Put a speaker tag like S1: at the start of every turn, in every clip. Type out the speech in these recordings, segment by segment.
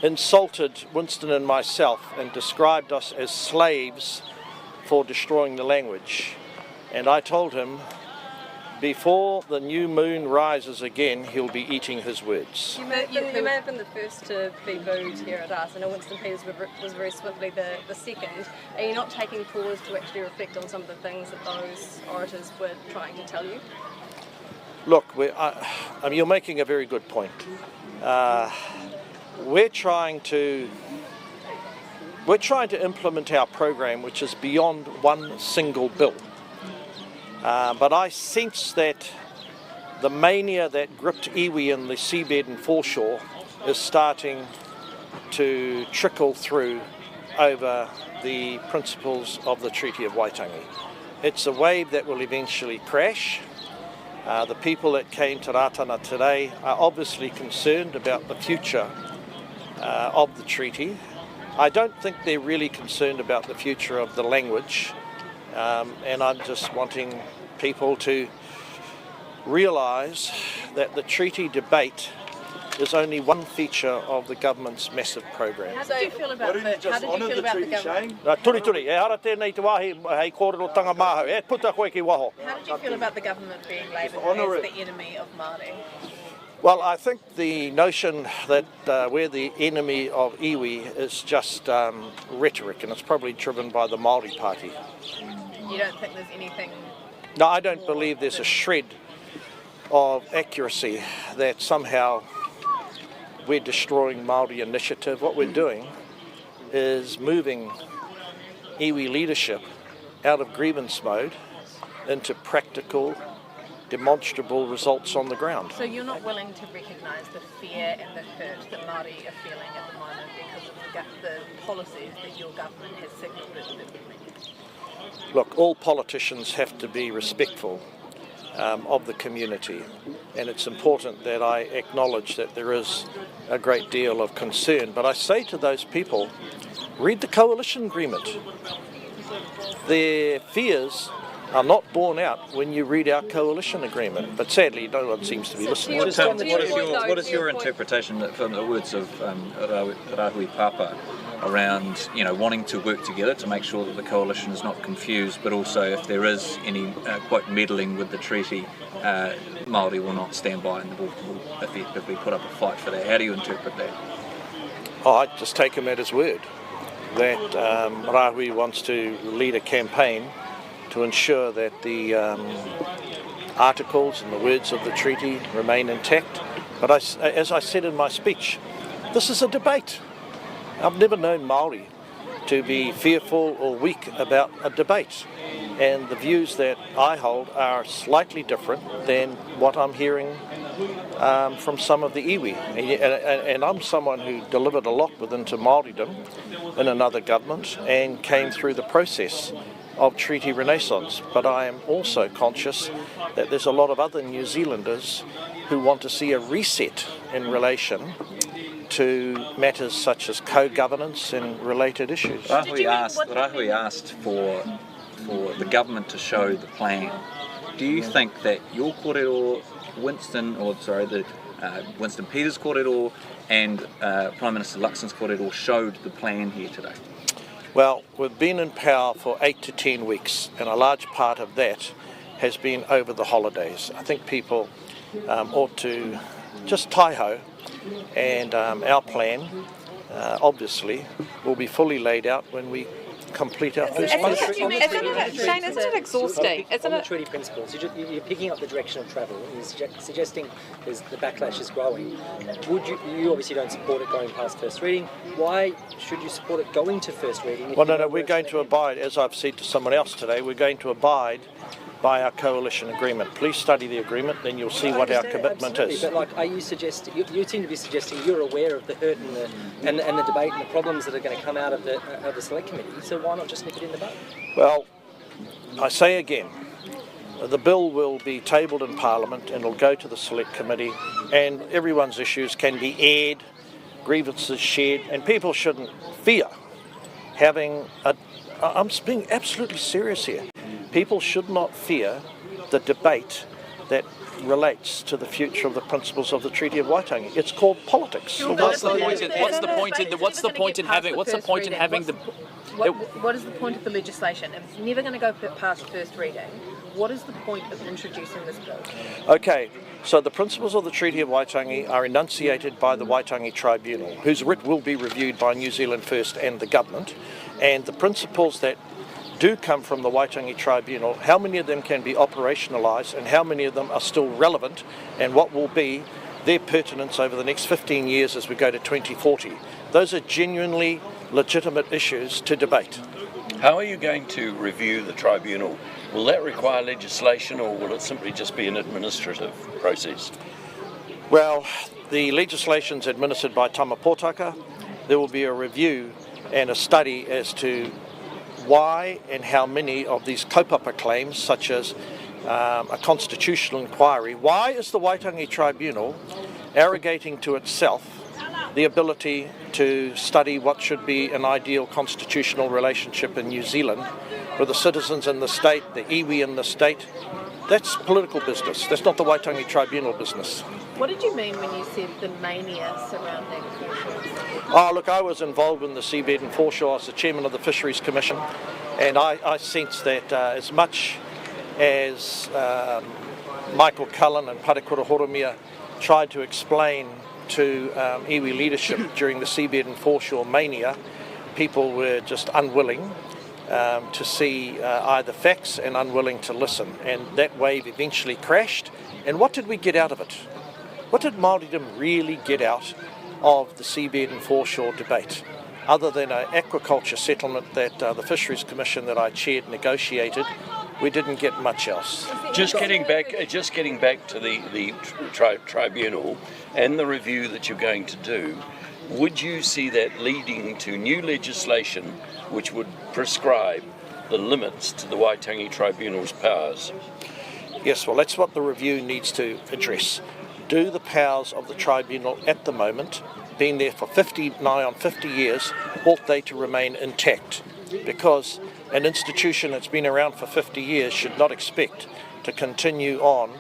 S1: insulted Winston and myself and described us as slaves for destroying the language. And I told him, before the new moon rises again, he'll be eating his words.
S2: You may have been the first to be booed here at us. I know Winston Peters was very swiftly the second. Are you not taking pause to actually reflect on some of the things that those orators were trying to tell you?
S1: Look, you're making a very good point. We're trying to implement our program, which is beyond one single bill. But I sense that the mania that gripped iwi in the seabed and foreshore is starting to trickle through over the principles of the Treaty of Waitangi. It's a wave that will eventually crash. The people that came to Ratana today are obviously concerned about the future of the treaty. I don't think they're really concerned about the future of the language, and I'm just wanting people to realise that the treaty debate is only one feature of the government's massive program.
S2: How did you feel about the government?
S1: Turi, e hara tēnei te wahi, hei kōrero tanga māhau, e puta koe ki waho.
S2: How did you feel about the government being labelled as the enemy of Māori?
S1: Well, I think the notion that we're the enemy of iwi is just rhetoric, and it's probably driven by the Maori party.
S2: You don't think there's anything?
S1: No, I don't believe there's a shred of accuracy that somehow we're destroying Māori initiative. What we're doing is moving iwi leadership out of grievance mode into practical, demonstrable results on the ground.
S2: So you're not willing to recognise the fear and the hurt that Māori are feeling at the moment because of the policies that your government has signalled that it would make?
S1: Look, all politicians have to be respectful of the community, and it's important that I acknowledge that there is a great deal of concern. But I say to those people, read the coalition agreement. Their fears are not borne out when you read our coalition agreement, but sadly no one seems to be listening.
S3: What is your interpretation from the words of Rah Papas around, wanting to work together to make sure that the coalition is not confused, but also if there is any quote meddling with the treaty, Māori will not stand by and will effectively put up a fight for that? How do you interpret that?
S1: I just take him at his word that Rahui wants to lead a campaign to ensure that the articles and the words of the treaty remain intact. But as I said in my speech, this is a debate. I've never known Māori to be fearful or weak about a debate. And the views that I hold are slightly different than what I'm hearing from some of the iwi. And I'm someone who delivered a lot within Te Māoridom in another government and came through the process of treaty renaissance. But I am also conscious that there's a lot of other New Zealanders who want to see a reset in relation to matters such as co-governance and related issues.
S3: Rahui asked for the government to show the plan. Do you think that your kōrero, Winston Peters' kōrero and Prime Minister Luxon's kōrero showed the plan here today?
S1: Well, we've been in power for 8 to 10 weeks, and a large part of that has been over the holidays. I think people ought to just tie-ho, and our plan, obviously, will be fully laid out when we complete our first month.
S4: Shane, isn't it exhausting?
S5: On the treaty principles, you're picking up the direction of travel, and you're suggesting the backlash is growing. You obviously don't support it going past first reading. Why should you support it going to first reading?
S1: Well, no, we're going to abide, as I've said to someone else today, we're going to abide by our coalition agreement. Please study the agreement, then you'll see what our commitment is.
S5: But are you suggesting? You seem to be suggesting you're aware of the hurt and the debate and the problems that are going to come out of the select committee. So why not just nip it in the bud?
S1: Well, I say again, the bill will be tabled in Parliament and it'll go to the select committee, and everyone's issues can be aired, grievances shared, and people shouldn't fear having I'm being absolutely serious here. People should not fear the debate that relates to the future of the principles of the Treaty of Waitangi. It's called politics.
S6: What's the point in having the
S7: What is the point of the legislation? If it's never going to go past first reading, what is the point of introducing this bill?
S1: Okay, so the principles of the Treaty of Waitangi are enunciated by the Waitangi Tribunal, whose writ will be reviewed by New Zealand First and the government, and the principles that do come from the Waitangi Tribunal, how many of them can be operationalised and how many of them are still relevant, and what will be their pertinence over the next 15 years as we go to 2040. Those are genuinely legitimate issues to debate.
S8: How are you going to review the tribunal? Will that require legislation or will it simply just be an administrative process?
S1: Well, the legislation's administered by Tamapōtaka. There will be a review and a study as to why and how many of these kaupapa claims, such as a constitutional inquiry, why is the Waitangi Tribunal arrogating to itself the ability to study what should be an ideal constitutional relationship in New Zealand with the citizens in the state, the iwi in the state? That's political business. That's not the Waitangi Tribunal business.
S7: What did you mean when you said the mania surrounding foreshores?
S1: Oh, look, I was involved in the CB and Foreshore as the chairman of the Fisheries Commission, and I sense that as much as Michael Cullen and Parekura Horomia tried to explain to iwi leadership during the CB and Foreshore Mania, people were just unwilling to see either facts and unwilling to listen, and that wave eventually crashed. And what did we get out of it? What did Māoridom really get out of the CB and Foreshore debate, other than an aquaculture settlement that the Fisheries Commission that I chaired negotiated? We didn't get much else.
S8: Just getting back to the tribunal and the review that you're going to do, would you see that leading to new legislation which would prescribe the limits to the Waitangi Tribunal's powers?
S1: Yes, well, that's what the review needs to address. Do the powers of the tribunal at the moment, been there for nigh on 50 years, ought they to remain intact? Because an institution that's been around for 50 years should not expect to continue on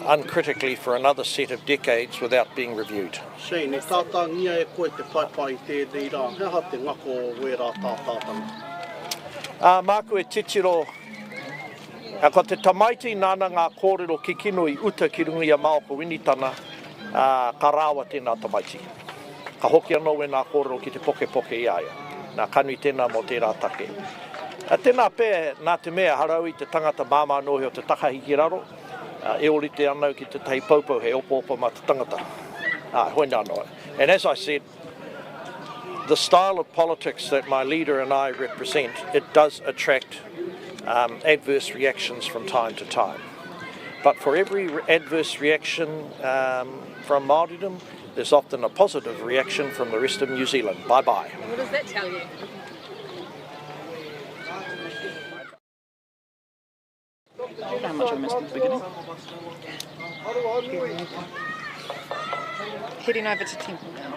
S1: uncritically for another set of decades without being reviewed.
S9: Shane, e tātangia e koe te whaipai tēnei rā, hea te ngako o Rah Papas.
S1: Māku e titiro, ko te tamaiti nāna ngā kōrero ki kino I uta ki rungi a Maoko Winitana, ka rāwa tēnā tamaiti. Ka hoki anō e nā kōrero ki te poke I aia. Nā kanui tēnā mō tērā take. Tēnā pē, nā te mea harau I te tangata māmanohi o te takahiki raro, e orite anau ki te tei paupau he opo mā te tangata. Hoi nā noa. And as I said, the style of politics that my leader and I represent, it does attract adverse reactions from time to time. But for every adverse reaction from Māoridom, there's often a positive reaction from the rest of New Zealand. Bye-bye.
S2: What does that tell you?
S6: How much I missed at the beginning?
S4: Heading over to Temple now.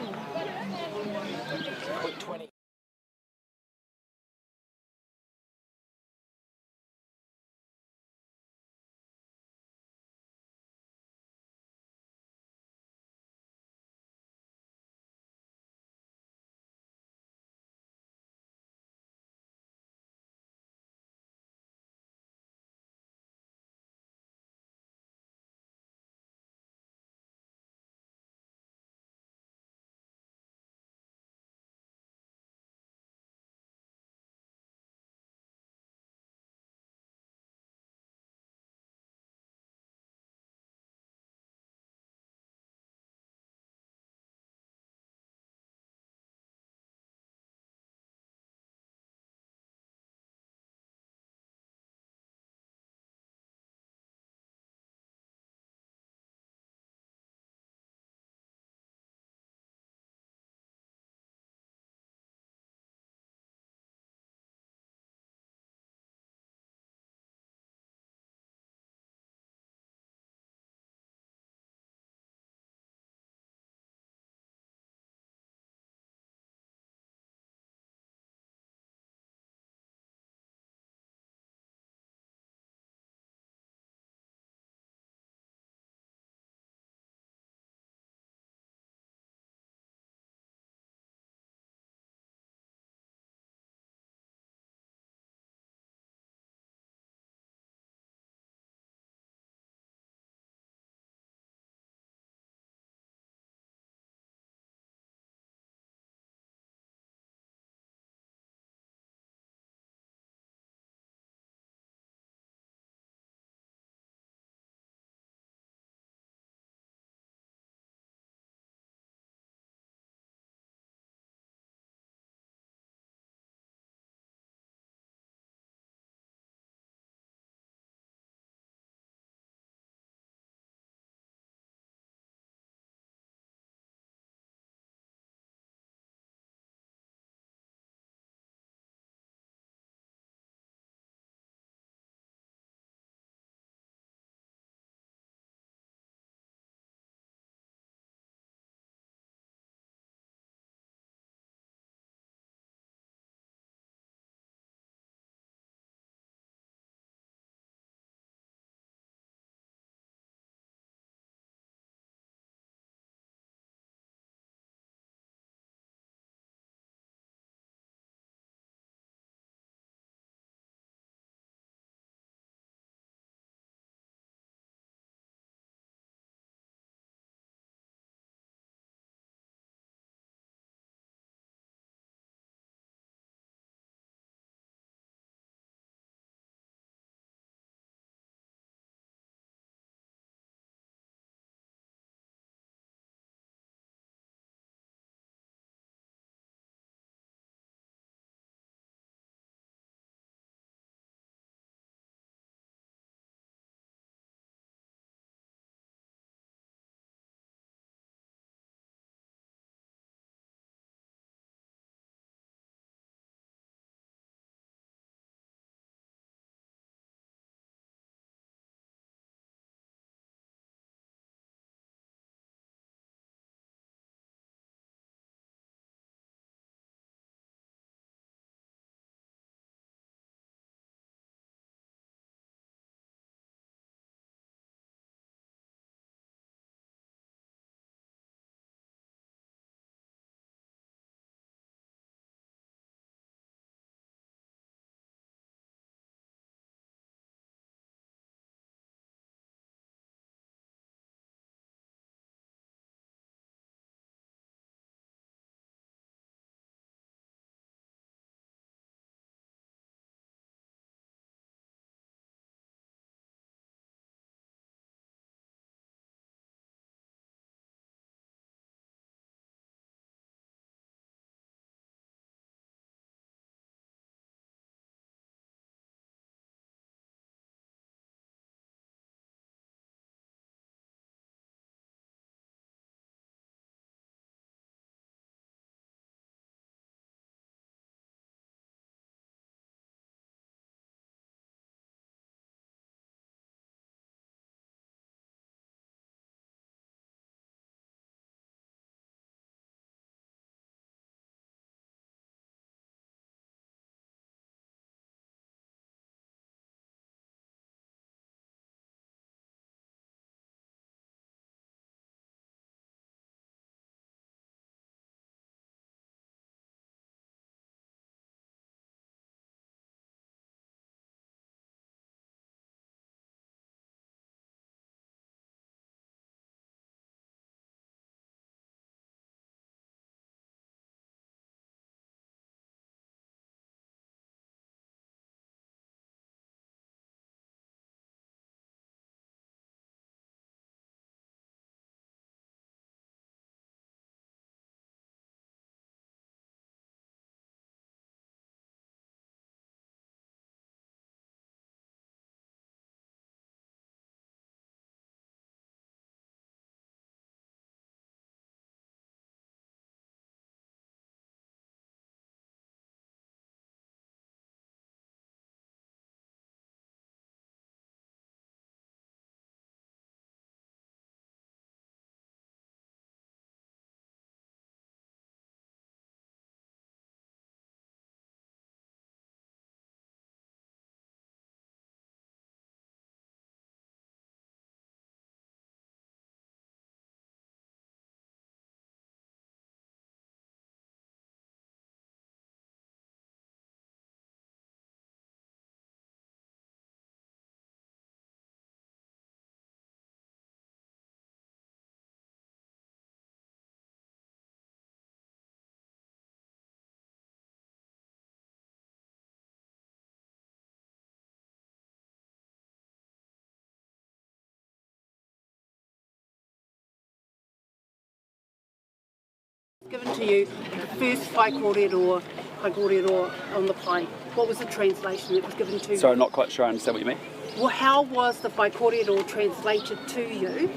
S10: to you the first whai kōrero on the pai? What was the translation that was given to you?
S6: Sorry, I'm not quite sure I understand what you mean.
S10: Well, how was the whai kōrero translated to you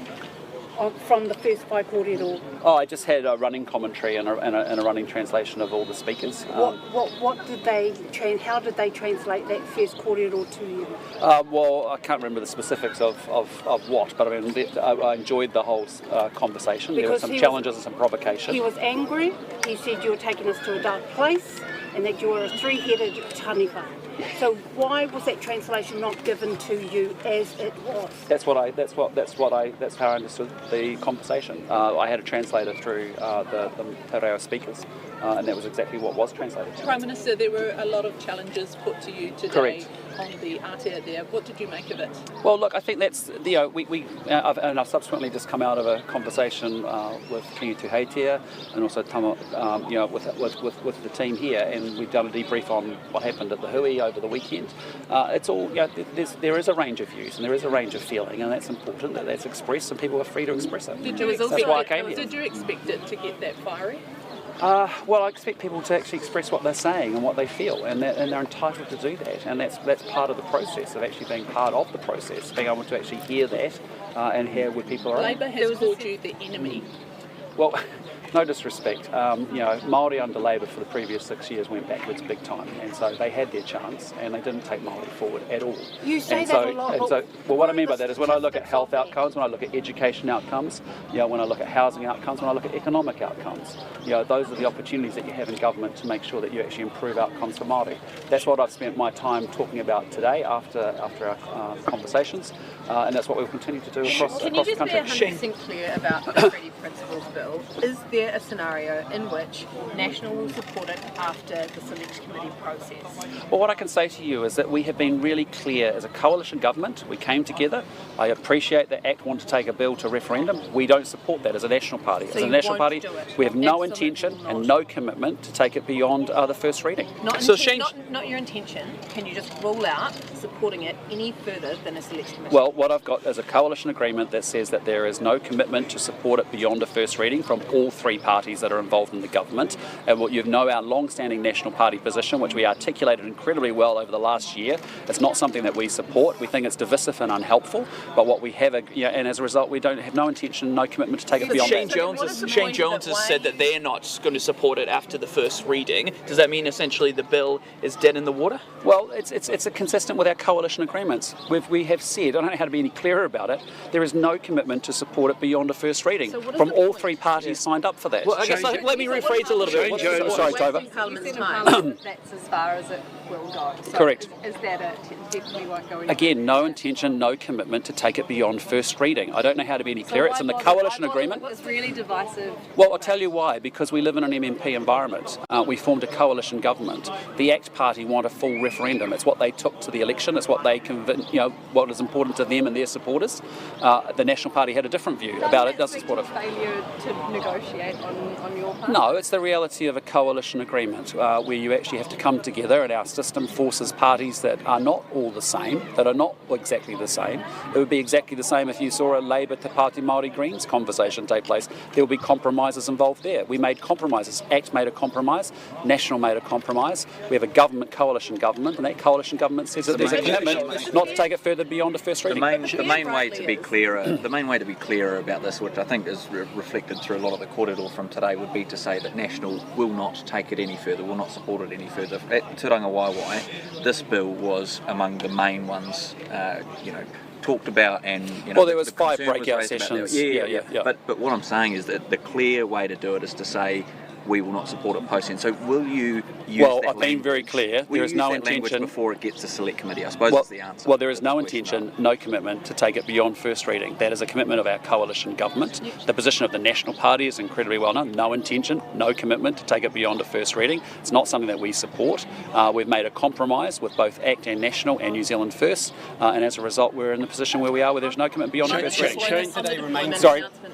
S10: from the first whai kōrero?
S6: Oh, I just had a running commentary and a running translation of all the speakers.
S10: What did they how did they translate that first kōrero to you?
S6: Well, I can't remember the specifics of what, but I mean, I enjoyed the whole conversation. There were some challenges and some provocation.
S10: He was angry. He said you were taking us to a dark place and that you were a three-headed taniwha. So why was that translation not given to you as it was?
S6: That's how I understood the conversation. I had a translator through the Te Reo speakers, and that was exactly what was translated.
S4: Prime Minister, there were a lot of challenges put to you today. Correct. On the atea there. What did you make of it?
S6: Well, look, I think that's, I've subsequently just come out of a conversation with Kingi Tuheitia and also with the team here, and we've done a debrief on what happened at the Hui over the weekend. It's all, there is a range of views and there is a range of feeling, and that's important that that's expressed and people are free to express it. That's why I came here.
S4: Did you expect it to get that fiery?
S6: Well, I expect people to actually express what they're saying and what they feel, and they're entitled to do that, and that's part of the process of actually being part of the process, being able to actually hear that and hear what people are.
S4: Labor has called you the enemy.
S6: Well, no disrespect. Maori under Labour for the previous 6 years went backwards big time, and so they had their chance, and they didn't take Maori forward at all.
S10: You say that a lot.
S6: Well, what I mean by that is when I look at health outcomes, when I look at education outcomes, when I look at housing outcomes, when I look at economic outcomes, those are the opportunities that you have in government to make sure that you actually improve outcomes for Maori. That's what I've spent my time talking about today after our conversations, and that's what we'll continue to do across the country.
S7: Can you just be 100% clear about the Treaty Principles Bill? Is there a scenario in which National will support it after the Select Committee process?
S6: Well, what I can say to you is that we have been really clear as a coalition government. We came together. I appreciate that ACT want to take a bill to referendum. We don't support that as a national party.
S7: So
S6: as a national party, we have no intention and no commitment to take it beyond the first reading.
S7: Not your intention. Can you just rule out supporting it any further than a Select Committee?
S6: Well, what I've got is a coalition agreement that says that there is no commitment to support it beyond a first reading from all three parties that are involved in the government. And what you know, our long-standing National Party position, which we articulated incredibly well over the last year, it's not something that we support. We think it's divisive and unhelpful. But what we have, and as a result, we don't have no intention, no commitment to take it beyond that. Shane
S11: Jones has said that they're not going to support it after the first reading. Does that mean essentially the bill is dead in the water?
S6: Well, it's consistent with our coalition agreements. We have said, I don't know how to be any clearer about it, there is no commitment to support it beyond a first reading from all three parties signed up for that.
S11: Well, I guess let me rephrase a little bit.
S6: Sorry, Tova.
S2: That's as far as it will go. So
S6: Correct.
S2: Is that it? Definitely won't go.
S6: Again, no intention, no commitment to take it beyond first reading. I don't know how to be any clearer. It's in the coalition agreement.
S2: It's really divisive.
S6: Well, I'll tell you why. Because we live in an MMP environment. We formed a coalition government. The ACT Party want a full referendum. It's what they took to the election. It's what they what is important to them and their supporters. The National Party had a different view about it. Doesn't support it.
S2: Failure to negotiate on your part?
S6: No, it's the reality of a coalition agreement where you actually have to come together, and our system forces parties that are not all the same, that are not exactly the same. It would be exactly the same if you saw a Labour Te Pāti Māori Greens conversation take place. There will be compromises involved there. We made compromises. ACT made a compromise. National made a compromise. We have a coalition government, and that coalition government says that there's a commitment not to take it further beyond a first reading.
S3: The main way to be clearer about this, which I think is reflected through a lot of the kōrero from today, would be to say that National will not take it any further, will not support it any further. At Te Ranga Waiwai, this bill was among the main ones, talked about, and
S6: well, there was 5 breakout sessions. Yeah.
S3: But what I'm saying is that the clear way to do it is to say we will not support it post-end. So will you use
S6: Well,
S3: that
S6: I've been very clear. There is no intention
S3: before it gets to select committee. I suppose that's the answer.
S6: Well, there is no intention, no commitment to take it beyond first reading. That is a commitment of our coalition government. The position of the National Party is incredibly well known. No intention, no commitment to take it beyond a first reading. It's not something that we support. We've made a compromise with both ACT and National and New Zealand First, and as a result, we're in the position where we are, where there's no commitment beyond a first reading.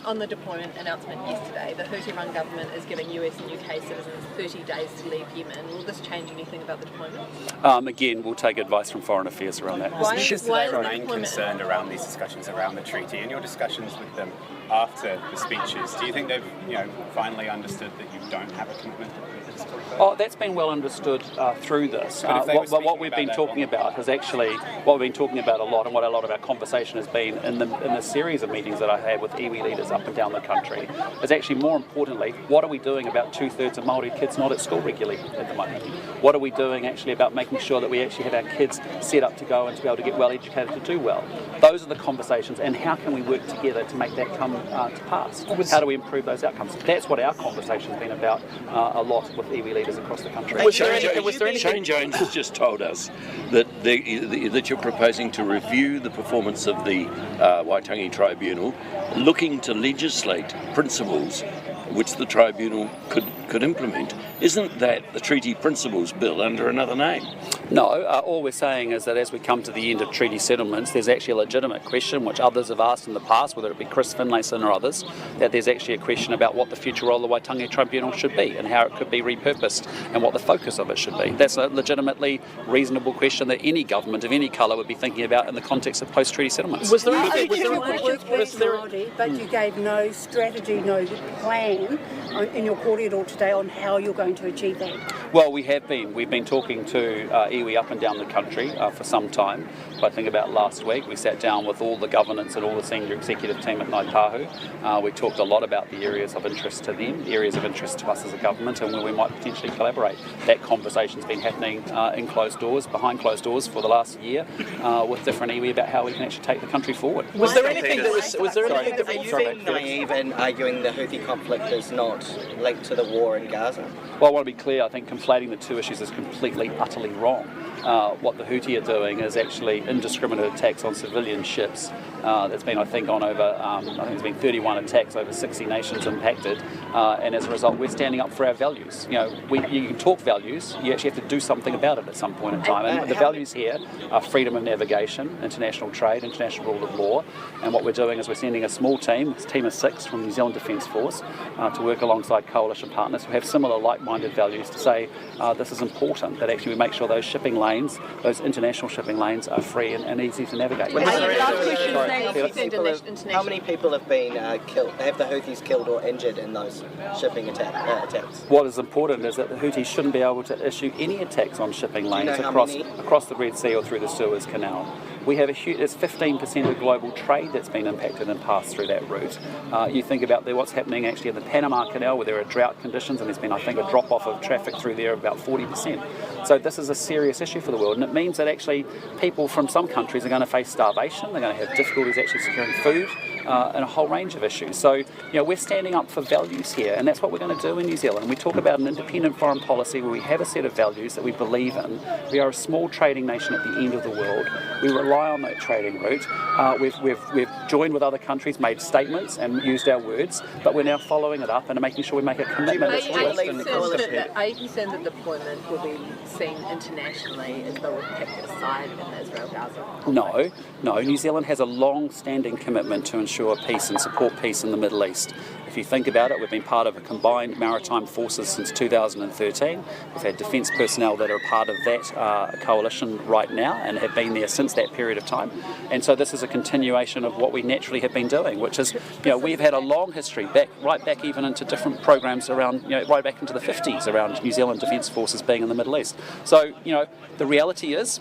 S7: On the deployment announcement yesterday, the Houthi-run government is giving US and UK citizens 30 days to leave Yemen. Will this change anything about the deployment?
S6: Again, we'll take advice from Foreign Affairs around that.
S7: Why is the
S12: remain
S7: deployment?
S12: concerned around these discussions around the treaty and your discussions with them after the speeches? Do you think they've finally understood that you don't have a commitment to this conflict?
S6: Oh, that's been well understood through this. What we've been talking about is actually what we've been talking about a lot, and what a lot of our conversation has been in the series of meetings that I had with iwi leaders up and down the country, is actually more importantly, what are we doing about 2/3 of Maori kids not at school regularly at the moment? What are we doing actually about making sure that we actually have our kids set up to go and to be able to get well educated to do well? Those are the conversations, and how can we work together to make that come to pass? How do we improve those outcomes? That's what our conversation's been about a lot with iwi leaders across the country.
S8: Shane Jones has just told us that that you're proposing to review the performance of the Waitangi Tribunal, looking to legislate principles which the tribunal could implement. Isn't that the treaty principles bill under another name?
S6: No, all we're saying is that as we come to the end of treaty settlements, there's actually a legitimate question, which others have asked in the past, whether it be Chris Finlayson or others, that there's actually a question about what the future role of the Waitangi Tribunal should be and how it could be repurposed and what the focus of it should be. That's a legitimately reasonable question that any government of any colour would be thinking about in the context of post-treaty settlements.
S10: But you gave no strategy, no plan in your corridor today on how you're going to achieve that.
S6: Well, we have been. We've been talking to iwi up and down the country for some time. I think about last week, we sat down with all the governance and all the senior executive team at Ngāi Tahu. We talked a lot about the areas of interest to them, areas of interest to us as a government, and where we might potentially collaborate. That conversation's been happening in closed doors, behind closed doors for the last year, with different iwi about how we can actually take the country forward.
S11: Was there anything that was there anything that
S13: Are you being naive in arguing the Houthi conflict is not linked to the war in Gaza?
S6: Well, I want to be clear, I think conflating the two issues is completely, utterly wrong. What the Houthi are doing is actually indiscriminate attacks on civilian ships. There's been, I think, there's been 31 attacks, over 60 nations impacted, and as a result, we're standing up for our values. You can talk values, you actually have to do something about it at some point in time. And the values here are freedom of navigation, international trade, international rule of law, and what we're doing is we're sending a small team, a team of 6 from New Zealand Defence Force, to work alongside coalition partners who have similar like-minded values to say this is important, that actually we make sure those shipping lanes, those international shipping lanes are free and easy to navigate.
S13: How many people have been killed? Have the Houthis killed or injured in those shipping attacks?
S6: What is important is that the Houthis shouldn't be able to issue any attacks on shipping lanes across the Red Sea or through the Suez Canal. We have it's 15% of global trade that's been impacted and passed through that route. You think about what's happening actually in the Panama Canal, where there are drought conditions, and there's been, I think, a drop-off of traffic through there of about 40%. So this is a serious issue for the world, and it means that actually people from some countries are going to face starvation, they're going to have difficulties actually securing food, and a whole range of issues. So, we're standing up for values here, and that's what we're going to do in New Zealand. We talk about an independent foreign policy where we have a set of values that we believe in. We are a small trading nation at the end of the world. We rely on that trading route. We've joined with other countries, made statements and used our words, but we're now following it up and making sure we make a commitment.
S7: Are you concerned that deployment will be seen internationally as though we've picked a side in Israel-Gaza?
S6: No. New Zealand has a long-standing commitment to ensure peace and support peace in the Middle East. If you think about it, we've been part of a combined maritime forces since 2013. We've had defence personnel that are part of that coalition right now and have been there since that period of time. And so this is a continuation of what we naturally have been doing, which is, we've had a long history, right back even into different programs around, right back into the 50s around New Zealand Defence Forces being in the Middle East. So, the reality is,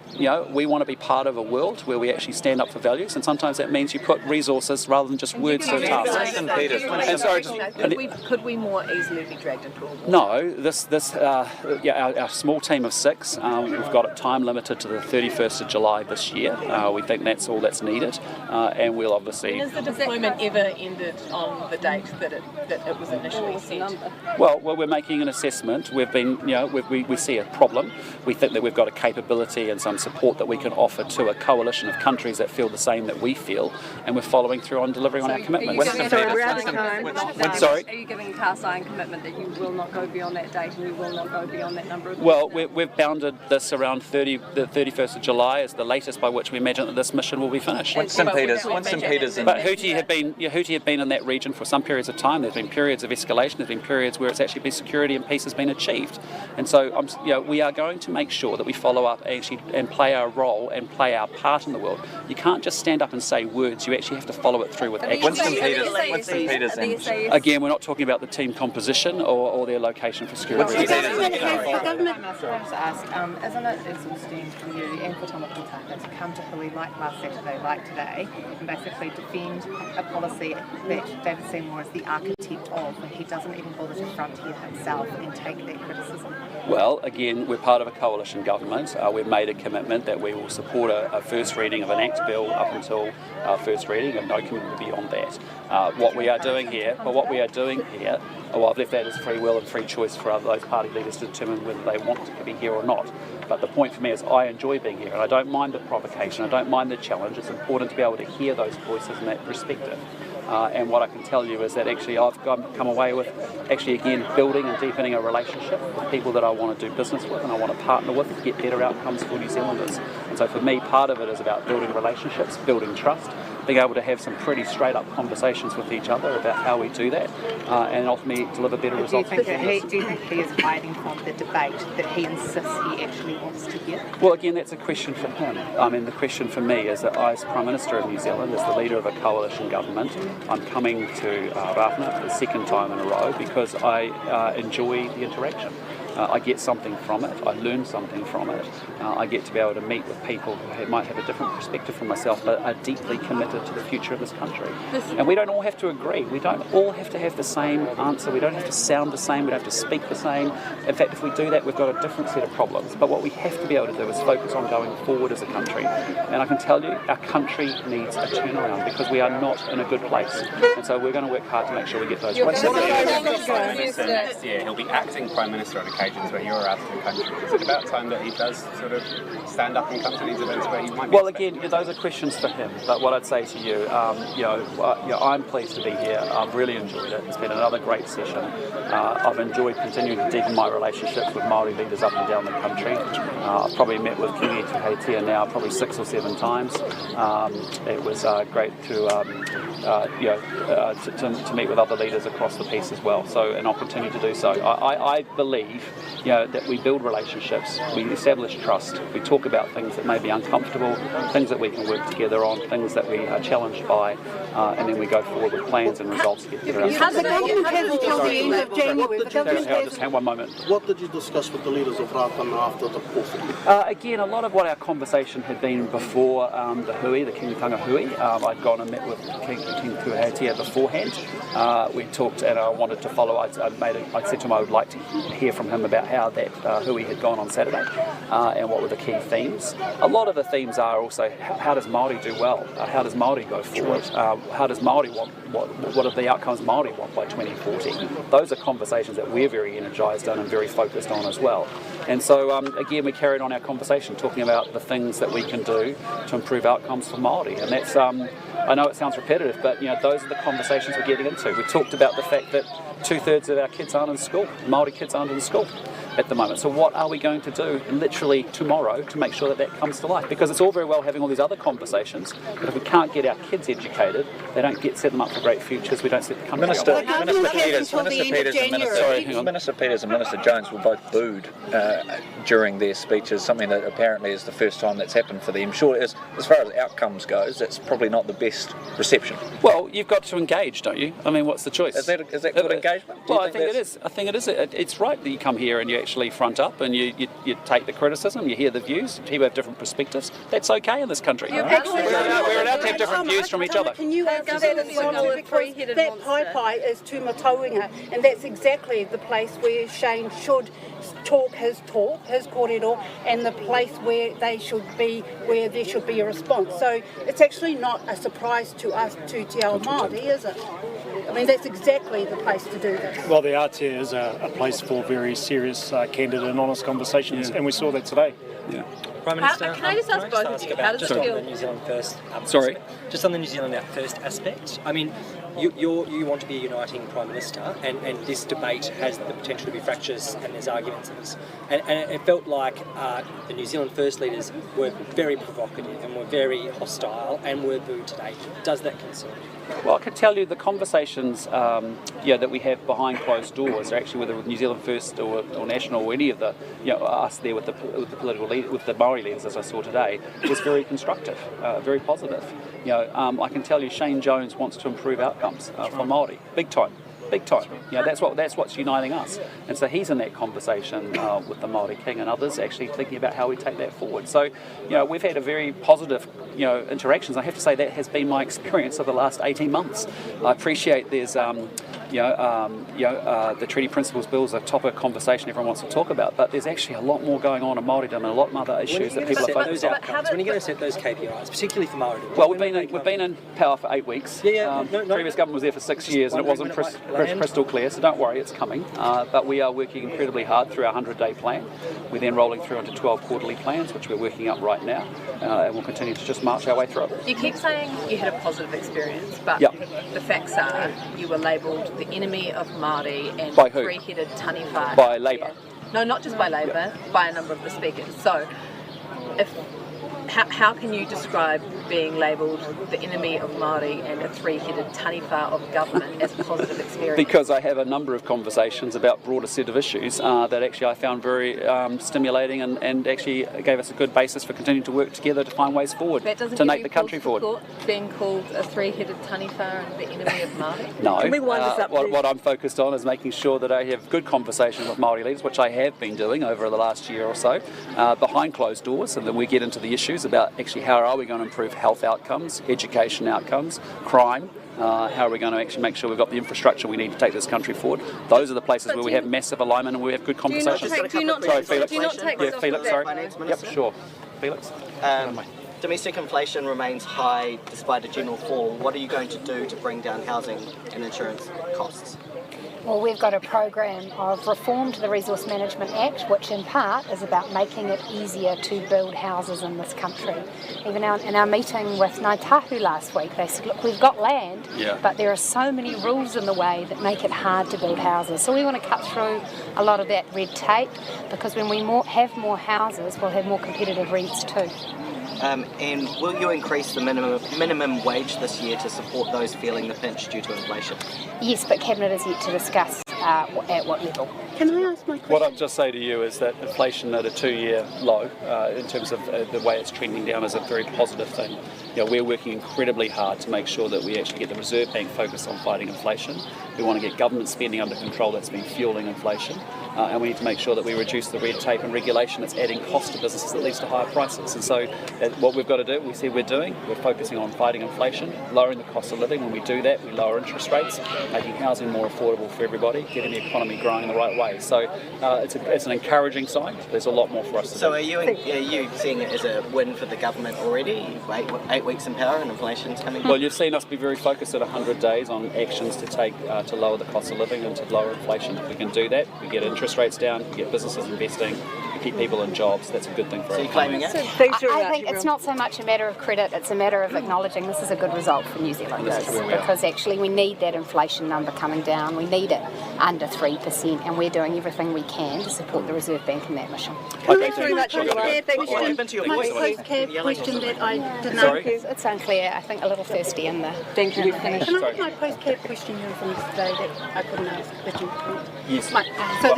S6: we want to be part of a world where we actually stand up for values, and sometimes that means you put resources rather than just words to a task.
S7: Could we more easily be dragged into a war?
S6: No, our small team of 6, we've got it time limited to the 31st of July this year. We think that's all that's needed, and we'll obviously...
S7: And has the deployment ever ended on the date that it was initially set?
S6: Well, we're making an assessment. We've been, we see a problem. We think that we've got a capability and some support that we can offer to a coalition of countries that feel the same that we feel, and we're following through on delivering on our commitments. Sorry?
S2: Are you giving a cast iron commitment that you will not go beyond that date and you will not go beyond that number of days?
S6: Well, we've bounded this around the 31st of July as the latest by which we imagine that this mission will be finished.
S3: Once St Peter's and
S6: But Houthi have been in that region for some periods of time. There's been periods of escalation. There's been periods where it's actually been security and peace has been achieved. And so we are going to make sure that we follow up and play our role and play our part in the world. You can't just stand up and say words. You actually have to follow it through with action.
S3: Winston Peters
S6: Again, we're not talking about the team composition or their location for security reasons.
S7: The government must ask, isn't it exhausting for you and for Tamaki Taka to come to Hui like last Saturday, like today, and basically defend a policy that David Seymour is the architect of, and he doesn't even bother to front here himself and take that criticism?
S6: Well, again, we're part of a coalition government. We've made a commitment that we will support a first reading of an Act bill up until first reading, and no commitment beyond that. What we are doing here, well, I've left that as free will and free choice for those party leaders to determine whether they want to be here or not. But the point for me is I enjoy being here, and I don't mind the provocation, I don't mind the challenge. It's important to be able to hear those voices in that perspective. And what I can tell you is that actually I've come away with again building and deepening a relationship with people that I want to do business with and I want to partner with to get better outcomes for New Zealanders. And so for me, part of it is about building relationships, building trust, being able to have some pretty straight up conversations with each other about how we do that, and ultimately deliver better results.
S7: Do you think he is hiding from the debate that he insists he actually wants to hear?
S6: Well, again, that's a question for him. I mean, the question for me is that I, as Prime Minister of New Zealand, as the leader of a coalition government, I'm coming to Ratana for the second time in a row because I enjoy the interaction. I get something from it, I learn something from it, I get to be able to meet with people who might have a different perspective from myself but are deeply committed to the future of this country. And we don't all have to agree, we don't all have to have the same answer, we don't have to sound the same, we don't have to speak the same. In fact, if we do that, we've got a different set of problems. But what we have to be able to do is focus on going forward as a country. And I can tell you, our country needs a turnaround because we are not in a good place. And so we're going to work hard to make sure we get those right.
S12: Next year, he'll be acting Prime Minister on occasions where you're out of the country. Is it about time that he does sort of stand up and come to these events where you might be?
S6: Well, again, those are questions for him. But what I'd say to you, I'm pleased to be here. I've really enjoyed it. It's been another great session. I've enjoyed continuing to deepen my relationships with Maori leaders up and down the country. I've probably met with Kingi Tuheitia now probably 6 or 7 times. It was great to meet with other leaders across the piece as well. So, and I'll continue to do so. I believe that we build relationships, we establish trust, we talk about things that may be uncomfortable, things that we can work together on, things that we are challenged by, and then we go forward with plans and results to get better outcomes.
S10: The government has until the end of January.
S6: Just hang one moment.
S9: What did you discuss with the leaders of Ratana after the port?
S6: Again, a lot of what our conversation had been before the hui, the Kingitanga hui. I'd gone and met with King Tuheitia beforehand. We talked and I wanted to follow. I said to him I would like to hear from him about how that hui had gone on Saturday and what were the key themes. A lot of the themes are also how does Māori do well? How does Māori go forward? How does Māori want? What are the outcomes Māori want by 2040? Those are conversations that we're very energised on and very focused on as well. And so again, we carried on our conversation talking about the things that we can do to improve outcomes for Māori, and that's I know it sounds repetitive, but those are the conversations we're getting into. We talked about the fact that 2/3 of our kids aren't in school, Māori kids aren't in school at the moment. So what are we going to do literally tomorrow to make sure that that comes to life? Because it's all very well having all these other conversations, but if we can't get our kids educated, they don't set them up for great futures, we don't set the country up.
S3: Minister Peters and Minister Jones were both booed during their speeches, something that apparently is the first time that's happened for them. Sure, as far as outcomes goes, it's probably not the best reception.
S6: Well, you've got to engage, don't you? I mean, what's the choice?
S3: Is that good engagement?
S6: Well, I think it is. I think it is. It's right that you come here and you actually front up and you take the criticism, you hear the views, people have different perspectives. That's okay in this country. We're allowed to have different views from each other.
S10: Can you answer that as well? Because that pai is to Matauranga, and that's exactly the place where Shane should talk his kōrero, and the place where there should be a response. So it's actually not a surprise to us, to Te Ao Māori, is it? I mean, that's exactly the place to do this.
S14: Well, the Aotea is a place for very serious, candid and honest conversations, and we saw that today.
S6: Yeah.
S5: Prime Minister,
S2: can I just ask both of you, how does it feel?
S5: On the New Zealand First
S6: Sorry?
S5: Just on the New Zealand First aspect. I mean, you want to be a uniting Prime Minister, and this debate has the potential to be fractious, and there's arguments. And it felt like the New Zealand First leaders were very provocative and were very hostile and were booed today. Does that concern you?
S6: Well, I can tell you the conversations that we have behind closed doors are actually whether with New Zealand First or National or any of the us there with the political with the Maori leaders, as I saw today, was very constructive, very positive. I can tell you Shane Jones wants to improve outcomes for Maori, big time. That's what's uniting us, and so he's in that conversation with the Maori King and others, actually thinking about how we take that forward. So, we've had a very positive, interactions. I have to say that has been my experience of the last 18 months. I appreciate there's, the Treaty Principles Bill is a topic of conversation everyone wants to talk about, but there's actually a lot more going on in Maoridom and a lot of other issues that people are focused on.
S5: When are you going to set those KPIs, particularly for Maoridom?
S6: Well, we've been in power for 8 weeks. Previous government was there for 6 years, and it wasn't crystal clear, so don't worry, it's coming. But we are working incredibly hard through our 100-day plan. We're then rolling through into 12 quarterly plans, which we're working up right now, and we'll continue to just march our way through it.
S4: You keep saying you had a positive experience, but the facts are you were labelled the enemy of Māori and
S6: by who?
S4: Three-headed taniwha.
S6: By Labour.
S4: No, not just by Labour, by a number of the speakers. So, how can you describe being labelled the enemy of Māori and a three-headed taniwha of government as a positive experience?
S6: Because I have a number of conversations about broader set of issues that actually I found very stimulating and actually gave us a good basis for continuing to work together to find ways forward to make the country forward.
S4: Being called a three-headed taniwha and the enemy of Māori?
S6: No. Can we wind this up, what I'm focused on is making sure that I have good conversations with Māori leaders, which I have been doing over the last year or so, behind closed doors, and then we get into the issues about actually how are we going to improve health outcomes, education outcomes, crime, how are we going to actually make sure we've got the infrastructure we need to take this country forward. Those are the places where we have massive alignment and we have good conversations.
S2: Sorry, Felix.
S6: Felix, sorry. Yep, sure. Felix?
S13: Domestic inflation remains high despite a general fall. What are you going to do to bring down housing and insurance costs?
S15: Well, we've got a program of reform to the Resource Management Act, which in part is about making it easier to build houses in this country. Even in our meeting with Ngāi Tahu last week, they said, look, we've got land, but there are so many rules in the way that make it hard to build houses. So we want to cut through a lot of that red tape, because when we have more houses, we'll have more competitive rents too.
S13: And will you increase the minimum wage this year to support those feeling the pinch due to inflation?
S15: Yes, but Cabinet is yet to discuss at what level.
S10: Can I ask my question?
S6: What I'd just say to you is that inflation at a 2-year low, in terms of the way it's trending down, is a very positive thing. We're working incredibly hard to make sure that we actually get the Reserve Bank focused on fighting inflation. We want to get government spending under control that's been fueling inflation. And we need to make sure that we reduce the red tape and regulation that's adding cost to businesses that leads to higher prices. And so what we've got to do, we said we're doing, we're focusing on fighting inflation, lowering the cost of living. When we do that, we lower interest rates, making housing more affordable for everybody, getting the economy growing in the right way. So it's an encouraging sign. There's a lot more for us to do.
S13: So are you seeing it as a win for the government already? 8 weeks in power and inflation's coming down?
S6: Well, you've seen us be very focused at 100 days on actions to take to lower the cost of living and to lower inflation. If we can do that, we get interest rates down, we get businesses investing, we keep people in jobs. That's a good thing for us.
S13: So you're claiming it?
S15: I think it's not so much a matter of credit, it's a matter of acknowledging this is a good result for New Zealanders, because actually we need that inflation number coming down. We need it under 3%, and we're doing everything we can to support the Reserve Bank in that mission.
S10: Thanks very much. My post-cab question that I didn't ask.
S15: It's unclear. I think a little thirsty in the...
S10: Thank you. Can I have my post-cab question from yesterday that I couldn't ask?
S6: Yes.
S10: So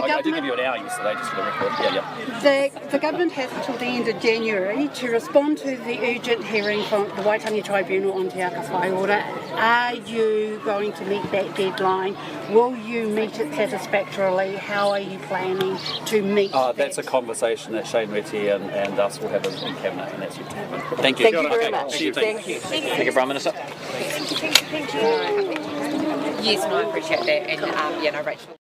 S6: I did give you an hour yesterday, just for the record.
S10: The government has until the end of January to respond to the urgent hearing from the Waitangi Tribunal on Te Aka Whai Ora. Are you going to meet that deadline? Will you meet it satisfactorily? How are you planning to meet that?
S6: That's a conversation that Shane Reti and us will have in Cabinet, and that's yet to happen. Thank you.
S10: Thank you very much.
S3: Thank you, Prime Minister.
S7: Yes, no, I appreciate that. And, Rachel.